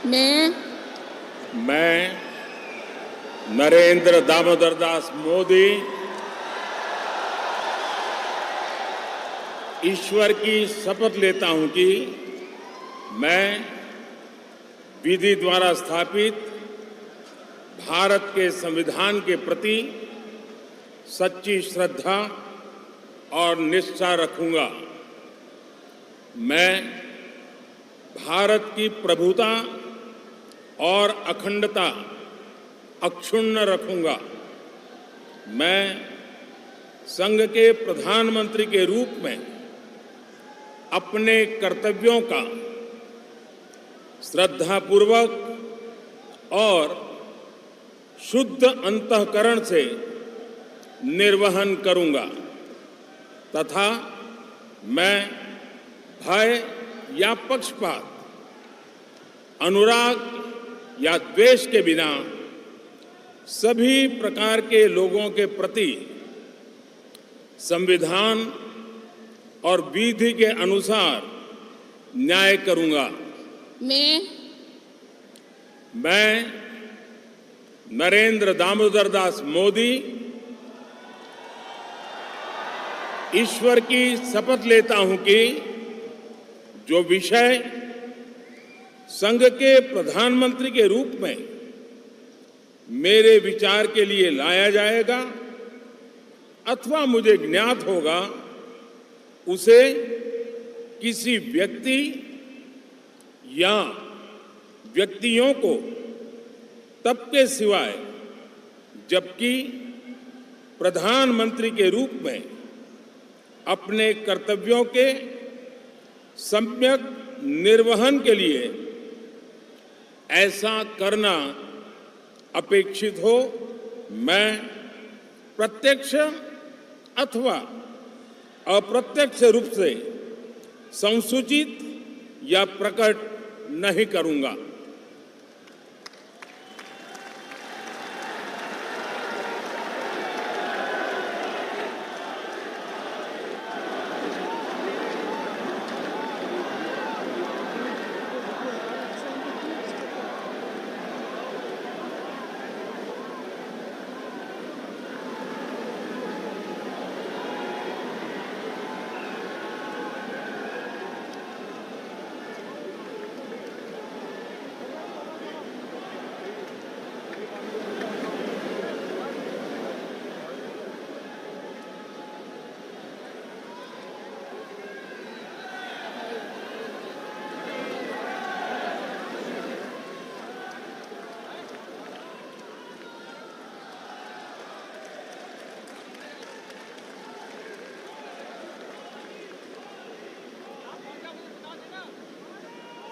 मैं मैं नरेंद्र दामोदर दास मोदी ईश्वर की शपथ लेता हूं कि मैं विधि द्वारा स्थापित भारत के संविधान के प्रति सच्ची श्रद्धा और निष्ठा रखूंगा। मैं भारत की प्रभुता और अखंडता अक्षुण्ण रखूंगा। मैं संघ के प्रधानमंत्री के रूप में अपने कर्तव्यों का श्रद्धापूर्वक और शुद्ध अंतःकरण से निर्वहन करूंगा तथा मैं भय या पक्षपात, अनुराग या द्वेष के बिना सभी प्रकार के लोगों के प्रति संविधान और विधि के अनुसार न्याय करूंगा। मैं नरेंद्र दामोदर दास मोदी ईश्वर की शपथ लेता हूं कि जो विषय संघ के प्रधानमंत्री के रूप में मेरे विचार के लिए लाया जाएगा अथवा मुझे ज्ञात होगा, उसे किसी व्यक्ति या व्यक्तियों को तब के सिवाय जबकि प्रधानमंत्री के रूप में अपने कर्तव्यों के सम्यक निर्वहन के लिए ऐसा करना अपेक्षित हो, मैं प्रत्यक्ष अथवा अप्रत्यक्ष रूप से संसूचित या प्रकट नहीं करूंगा।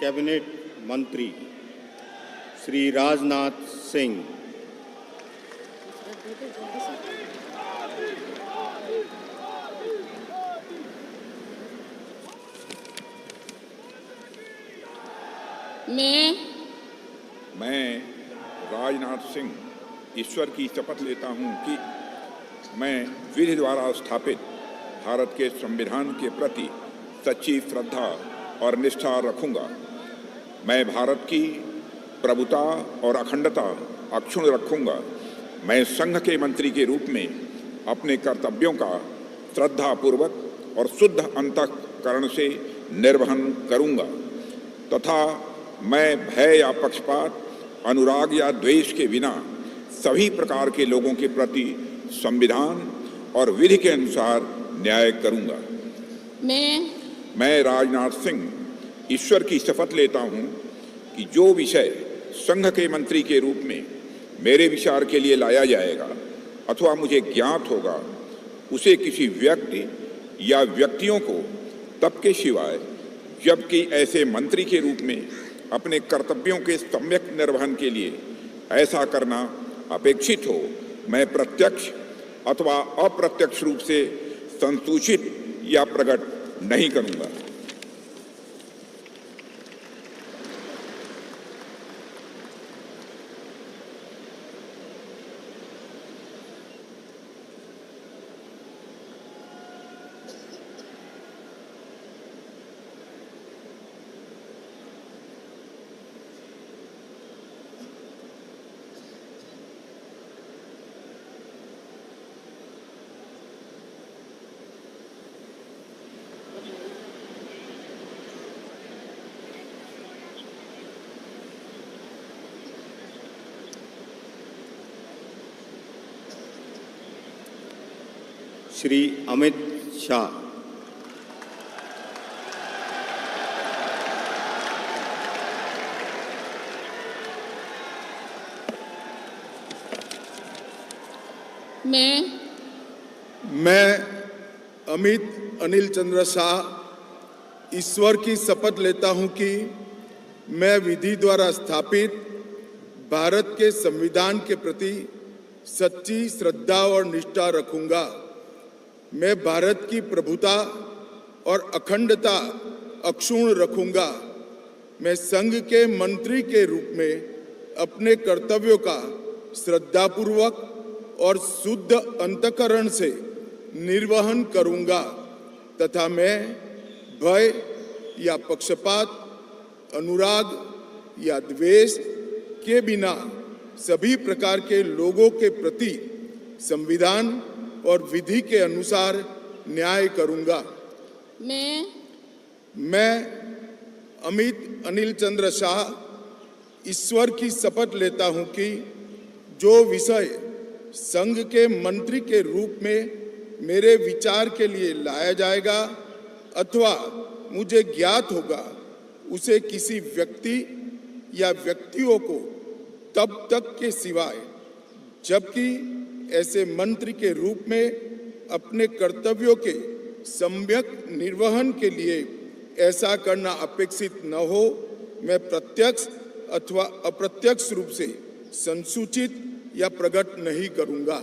कैबिनेट मंत्री श्री राजनाथ सिंह। मैं राजनाथ सिंह ईश्वर की शपथ लेता हूं कि मैं विधि द्वारा स्थापित भारत के संविधान के प्रति सच्ची श्रद्धा और निष्ठा रखूंगा। मैं भारत की प्रभुता और अखंडता अक्षुण्ण रखूंगा। मैं संघ के मंत्री के रूप में अपने कर्तव्यों का श्रद्धापूर्वक और शुद्ध अंतःकरण से निर्वहन करूंगा तथा मैं भय या पक्षपात, अनुराग या द्वेष के बिना सभी प्रकार के लोगों के प्रति संविधान और विधि के अनुसार न्याय करूंगा। मैं राजनाथ सिंह ईश्वर की शपथ लेता हूं कि जो विषय संघ के मंत्री के रूप में मेरे विचार के लिए लाया जाएगा अथवा मुझे ज्ञात होगा, उसे किसी व्यक्ति या व्यक्तियों को तब के सिवाय जबकि ऐसे मंत्री के रूप में अपने कर्तव्यों के सम्यक निर्वहन के लिए ऐसा करना अपेक्षित हो, मैं प्रत्यक्ष अथवा अप्रत्यक्ष रूप से संसूचित या प्रकट नहीं करूंगा। श्री अमित शाह। मैं अमित अनिल चंद्र शाह ईश्वर की शपथ लेता हूं कि मैं विधि द्वारा स्थापित भारत के संविधान के प्रति सच्ची श्रद्धा और निष्ठा रखूंगा। मैं भारत की प्रभुता और अखंडता अक्षुण्ण रखूंगा। मैं संघ के मंत्री के रूप में अपने कर्तव्यों का श्रद्धापूर्वक और शुद्ध अंतःकरण से निर्वहन करूंगा तथा मैं भय या पक्षपात, अनुराग या द्वेष के बिना सभी प्रकार के लोगों के प्रति संविधान और विधि के अनुसार न्याय करूंगा। मैं अमित अनिल चंद्र शाह ईश्वर की शपथ लेता हूं कि जो विषय संघ के मंत्री के रूप में मेरे विचार के लिए लाया जाएगा अथवा मुझे ज्ञात होगा, उसे किसी व्यक्ति या व्यक्तियों को तब तक के सिवाय जबकि ऐसे मंत्री के रूप में अपने कर्तव्यों के सम्यक निर्वहन के लिए ऐसा करना अपेक्षित न हो, मैं प्रत्यक्ष अथवा अप्रत्यक्ष रूप से संसूचित या प्रकट नहीं करूंगा।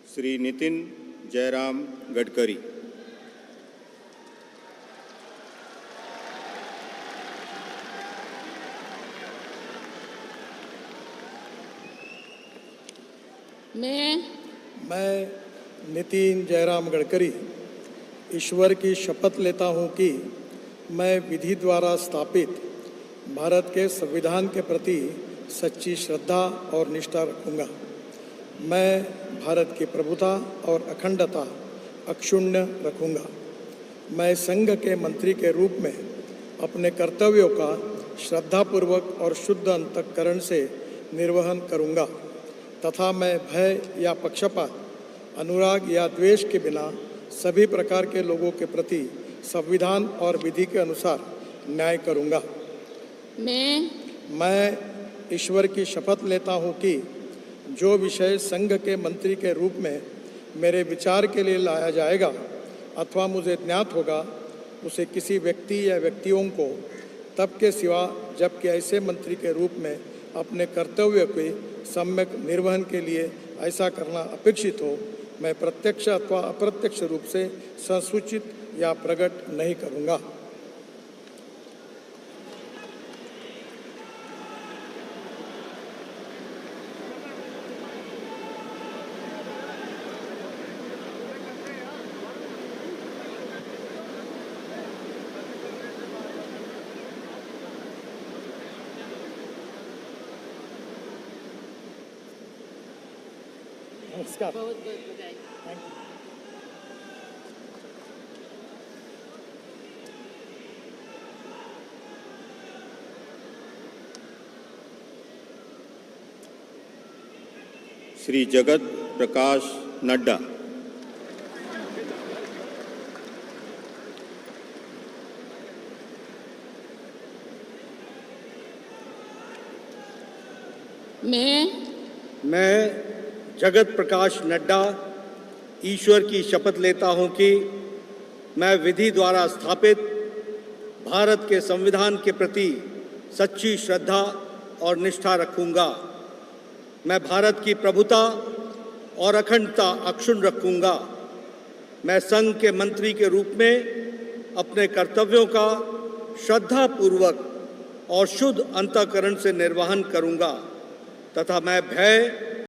श्री नितिन जयराम गडकरी। मैं नितिन जयराम गडकरी ईश्वर की शपथ लेता हूं कि मैं विधि द्वारा स्थापित भारत के संविधान के प्रति सच्ची श्रद्धा और निष्ठा रखूंगा। मैं भारत की प्रभुता और अखंडता अक्षुण्ण रखूंगा। मैं संघ के मंत्री के रूप में अपने कर्तव्यों का श्रद्धापूर्वक और शुद्ध अंतःकरण से निर्वहन करूंगा तथा मैं भय या पक्षपात, अनुराग या द्वेष के बिना सभी प्रकार के लोगों के प्रति संविधान और विधि के अनुसार न्याय करूंगा। मैं ईश्वर की शपथ लेता हूं कि जो विषय संघ के मंत्री के रूप में मेरे विचार के लिए लाया जाएगा अथवा मुझे ज्ञात होगा, उसे किसी व्यक्ति या व्यक्तियों को तब के सिवा जबकि ऐसे मंत्री के रूप में अपने कर्तव्य के सम्यक निर्वहन के लिए ऐसा करना अपेक्षित हो, मैं प्रत्यक्ष अथवा अप्रत्यक्ष रूप से संसूचित या प्रकट नहीं करूँगा। नमस्कार। बहुत बहुत बधाई। Thank you. श्री जगत प्रकाश नड्डा। मैं जगत प्रकाश नड्डा ईश्वर की शपथ लेता हूं कि मैं विधि द्वारा स्थापित भारत के संविधान के प्रति सच्ची श्रद्धा और निष्ठा रखूंगा। मैं भारत की प्रभुता और अखंडता अक्षुण्ण रखूंगा। मैं संघ के मंत्री के रूप में अपने कर्तव्यों का श्रद्धापूर्वक और शुद्ध अंतःकरण से निर्वहन करूंगा तथा मैं भय